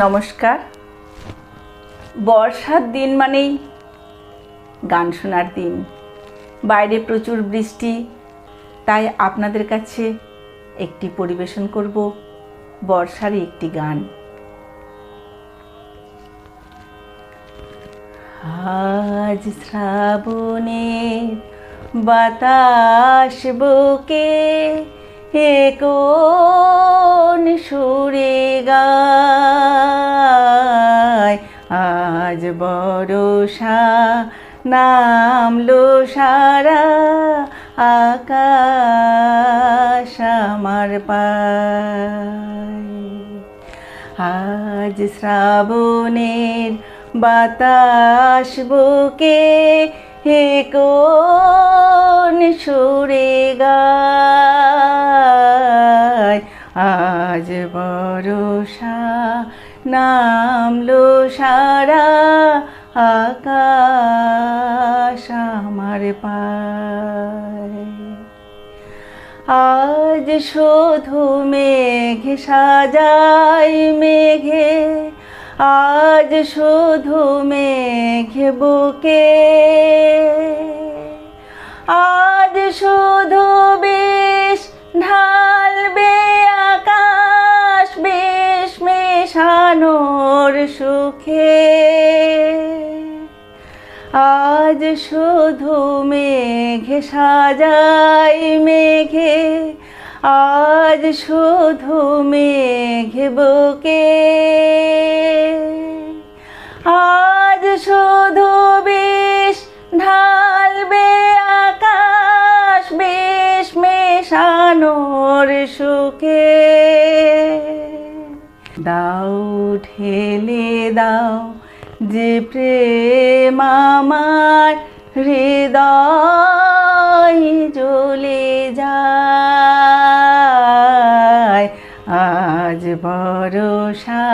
নমস্কার। বর্ষার দিন মানেই গান শোনার দিন। বাইরে প্রচুর বৃষ্টি, তাই আপনাদের কাছে একটি পরিবেশন করব বর্ষারই একটি গান। আজ শ্রাবণের বাতাস বকে কোন সুরে গায়, আজ বর্ষা নামলো সারা আকাশ আমার পায়। আজ শ্রাবণের বাতাস বকে কোন সুরে গায়, আজ বর্ষা নামলো সারা আকাশ আমার পায়। আজ শুধু মেঘে সাজাই মেঘে, আজ শুধু মেঘে বুকে, আজ শুধু বিষ ঢালবে আকাশ বিষ মেশানোর সুখে। আজ শুধু মেঘে সাজাই মেঘে, আজ শুধু মেঘে বুকে, আজ শুধু বিষ ঢালবে আকাশ বিষ মেশানোর সুখে। দাও ঢেলে দাও যে প্রেম আমার হৃদয় জ্বলে যায়, আজ বর্ষা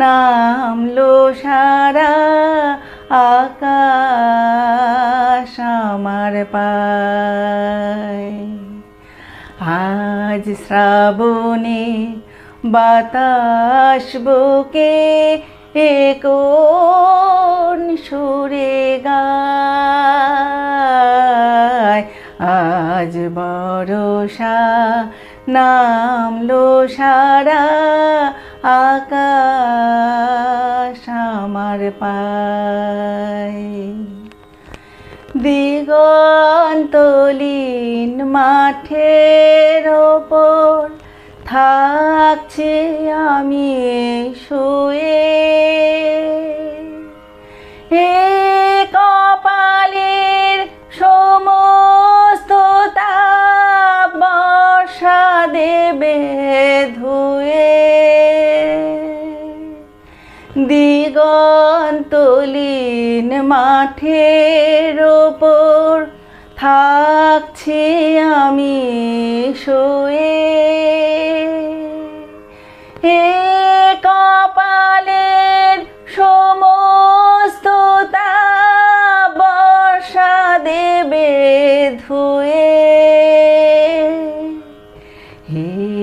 নামলো সারা আকাশ আমার পায়। আজ শ্রাবণে বাতাস বকে কোন সুরে গায়, আজ বর্ষা নামলো সারা আকাশ আমার পায়। দিগন্তলীন মাঠের ওপর থাকছে আমি শুয়ে, হে কপালের সমস্ত তাপ বর্ষা দেবে ধুয়ে। দিগন্তলীন মাঠের ওপর থাকছি আমি শুয়ে, হে কপালের সমস্ত তাপ বর্ষা দেবে ধুয়ে।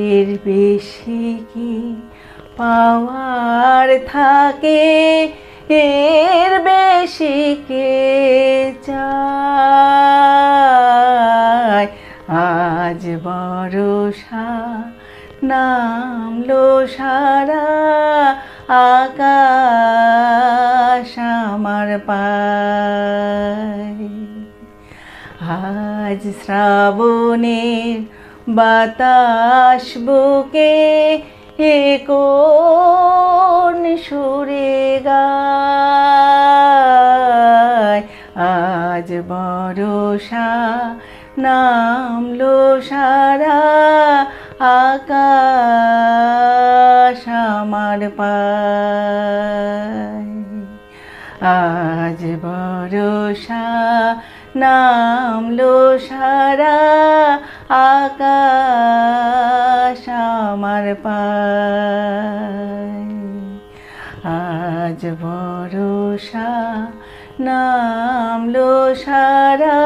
এর বেশি কি পাওয়ার থাকে, এর বেশি কে চায়, আজ বর্ষা নামলো সারা আকাশ আমার পায়। আজ শ্রাবণের বাতাস বকে কোন সুরে গায়, আজ বর্ষা নামলো সারা আকাশ আমার পায়। আজ বর্ষা নামলো সারা আকাশ আমার পায়। আজ বর্ষা নামলো সারা